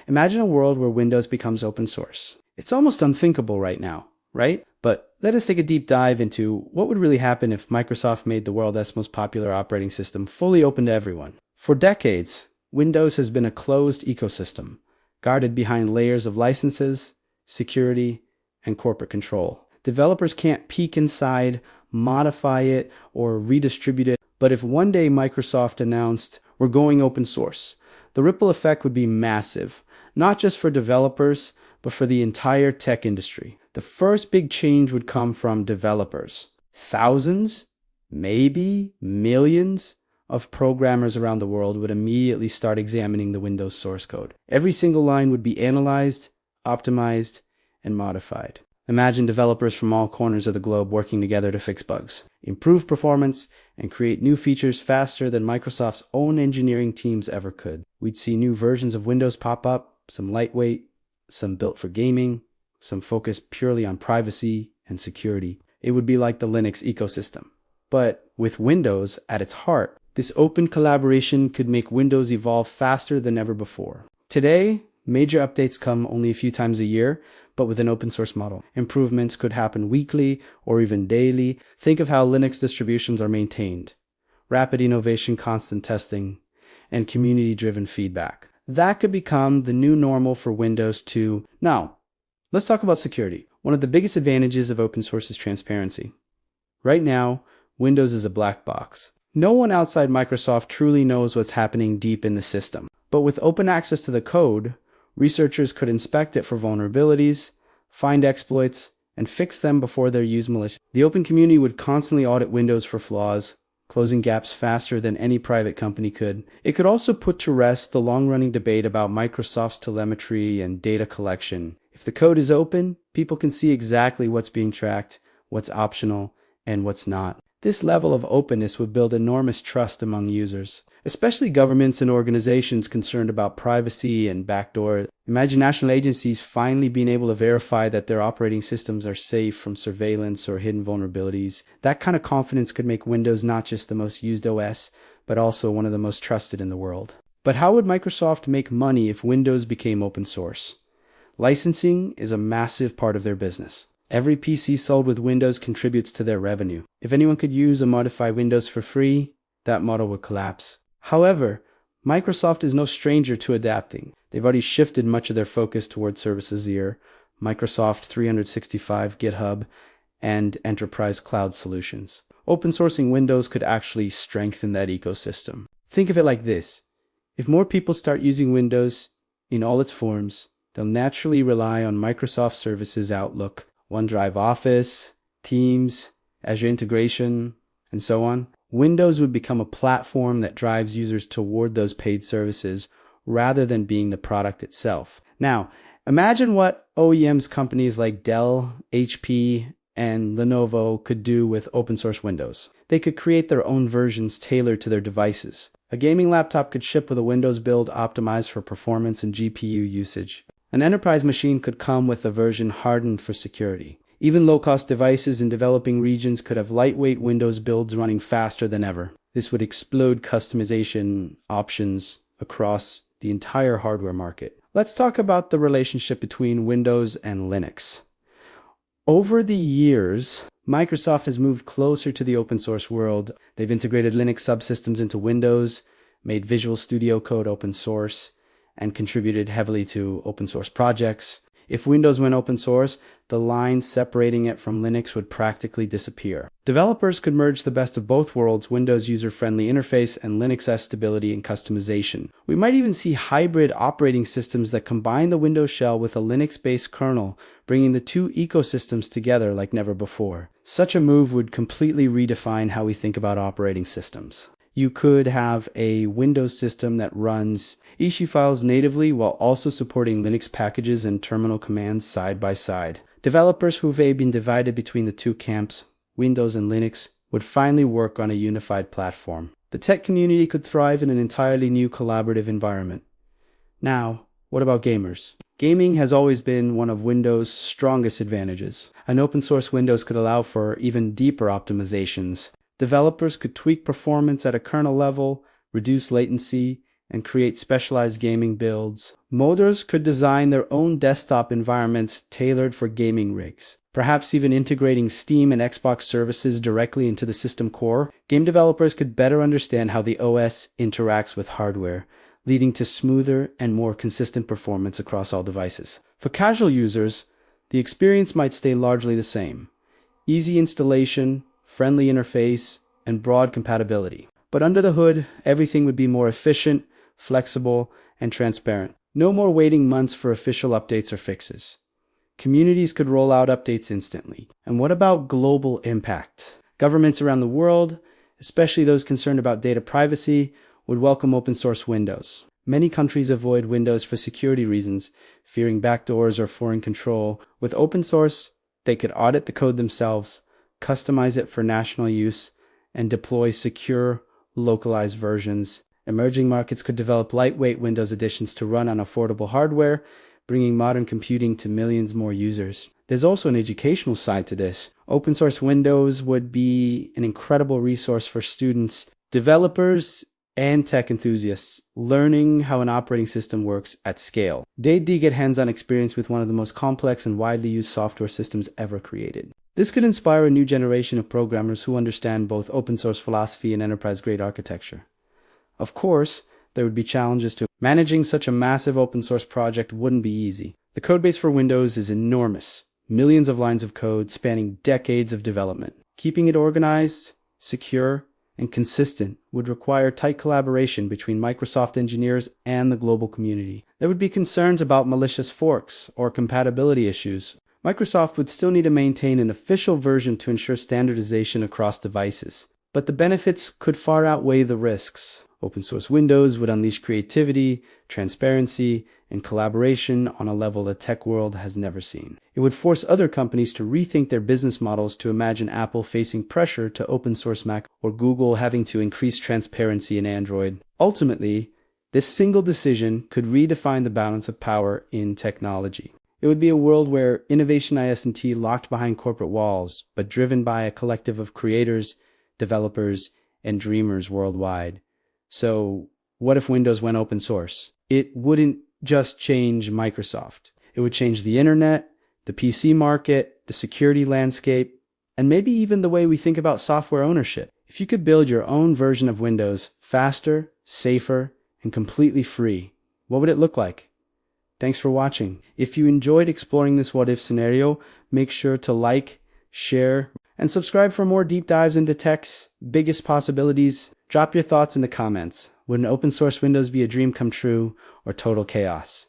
Imagine a world where Windows becomes open source. It's almost unthinkable right now, right? But let us take a deep dive into what would really happen if Microsoft made the world's most popular operating system fully open to everyone. For decades, Windows has been a closed ecosystem, guarded behind layers of licenses, security, and corporate control. Developers can't peek inside, modify it, or redistribute it. But if one day Microsoft announced, we're going open source, the ripple effect would be massive, not just for developers, but for the entire tech industry. The first big change would come from developers. Thousands, maybe millions of programmers around the world would immediately start examining the Windows source code. Every single line would be analyzed, optimized, and modified. Imagine developers from all corners of the globe working together to fix bugs, improve performance, and create new features faster than Microsoft's own engineering teams ever could. We'd see new versions of Windows pop up, some lightweight, some built for gaming, some focused purely on privacy and security. It would be like the Linux ecosystem. But with Windows at its heart, this open collaboration could make Windows evolve faster than ever before. Today, major updates come only a few times a year, but with an open source model. Improvements could happen weekly or even daily. Think of how Linux distributions are maintained. Rapid innovation, constant testing, and community-driven feedback. That could become the new normal for Windows too. Now, let's talk about security. One of the biggest advantages of open source is transparency. Right now, Windows is a black box. No one outside Microsoft truly knows what's happening deep in the system. But with open access to the code, researchers could inspect it for vulnerabilities, find exploits, and fix them before they're used maliciously. The open community would constantly audit Windows for flaws, closing gaps faster than any private company could. It could also put to rest the long-running debate about Microsoft's telemetry and data collection. If the code is open, people can see exactly what's being tracked, what's optional, and what's not. This level of openness would build enormous trust among users, especially governments and organizations concerned about privacy and backdoor. Imagine national agencies finally being able to verify that their operating systems are safe from surveillance or hidden vulnerabilities. That kind of confidence could make Windows not just the most used OS, but also one of the most trusted in the world. But how would Microsoft make money if Windows became open source? Licensing is a massive part of their business. Every PC sold with Windows contributes to their revenue. If anyone could use or modify Windows for free, that model would collapse. However, Microsoft is no stranger to adapting. They've already shifted much of their focus towards services here, Microsoft 365, GitHub, and enterprise cloud solutions. Open sourcing Windows could actually strengthen that ecosystem. Think of it like this. If more people start using Windows in all its forms, they'll naturally rely on Microsoft services Outlook, OneDrive Office, Teams, Azure integration, and so on. Windows would become a platform that drives users toward those paid services rather than being the product itself. Now, imagine what OEMs companies like Dell, HP, and Lenovo could do with open source Windows. They could create their own versions tailored to their devices. A gaming laptop could ship with a Windows build optimized for performance and GPU usage. An enterprise machine could come with a version hardened for security. Even low-cost devices in developing regions could have lightweight Windows builds running faster than ever. This would explode customization options across the entire hardware market. Let's talk about the relationship between Windows and Linux. Over the years, Microsoft has moved closer to the open source world. They've integrated Linux subsystems into Windows, made Visual Studio Code open source, and contributed heavily to open source projects. If Windows went open source, the line separating it from Linux would practically disappear. Developers could merge the best of both worlds, Windows user-friendly interface and Linux stability and customization. We might even see hybrid operating systems that combine the Windows shell with a Linux-based kernel, bringing the two ecosystems together like never before. Such a move would completely redefine how we think about operating systems. You could have a Windows system that runs Ishi files natively while also supporting Linux packages and terminal commands side by side. Developers who've been divided between the two camps, Windows and Linux, would finally work on a unified platform. The tech community could thrive in an entirely new collaborative environment. Now, what about gamers? Gaming has always been one of Windows' strongest advantages. An open source Windows could allow for even deeper optimizations. Developers could tweak performance at a kernel level, reduce latency, and create specialized gaming builds. Modders could design their own desktop environments tailored for gaming rigs, perhaps even integrating Steam and Xbox services directly into the system core. Game developers could better understand how the OS interacts with hardware, leading to smoother and more consistent performance across all devices. For casual users, the experience might stay largely the same: easy installation, friendly interface, and broad compatibility. But under the hood, everything would be more efficient, flexible, and transparent. No more waiting months for official updates or fixes. Communities could roll out updates instantly. And what about global impact? Governments around the world, especially those concerned about data privacy, would welcome open source Windows. Many countries avoid Windows for security reasons, fearing backdoors or foreign control. With open source, they could audit the code themselves, customize it for national use, and deploy secure, localized versions. Emerging markets could develop lightweight Windows editions to run on affordable hardware, bringing modern computing to millions more users. There's also an educational side to this. Open source Windows would be an incredible resource for students, developers, and tech enthusiasts learning how an operating system works at scale. They'd get hands-on experience with one of the most complex and widely used software systems ever created. This could inspire a new generation of programmers who understand both open source philosophy and enterprise-grade architecture. Of course, there would be challenges too. Managing such a massive open source project wouldn't be easy. The codebase for Windows is enormous, millions of lines of code spanning decades of development. Keeping it organized, secure, and consistent would require tight collaboration between Microsoft engineers and the global community. There would be concerns about malicious forks or compatibility issues. Microsoft would still need to maintain an official version to ensure standardization across devices. But the benefits could far outweigh the risks. Open source Windows would unleash creativity, transparency, and collaboration on a level the tech world has never seen. It would force other companies to rethink their business models. To imagine Apple facing pressure to open source Mac or Google having to increase transparency in Android. Ultimately, this single decision could redefine the balance of power in technology. It would be a world where innovation IS&T locked behind corporate walls, but driven by a collective of creators, developers, and dreamers worldwide. So, what if Windows went open source? It wouldn't just change Microsoft. It would change the internet, the PC market, the security landscape, and maybe even the way we think about software ownership. If you could build your own version of Windows faster, safer, and completely free, what would it look like? Thanks for watching. If you enjoyed exploring this what-if scenario, make sure to like, share, and subscribe for more deep dives into tech's biggest possibilities. Drop your thoughts in the comments. Would an open source Windows be a dream come true or total chaos?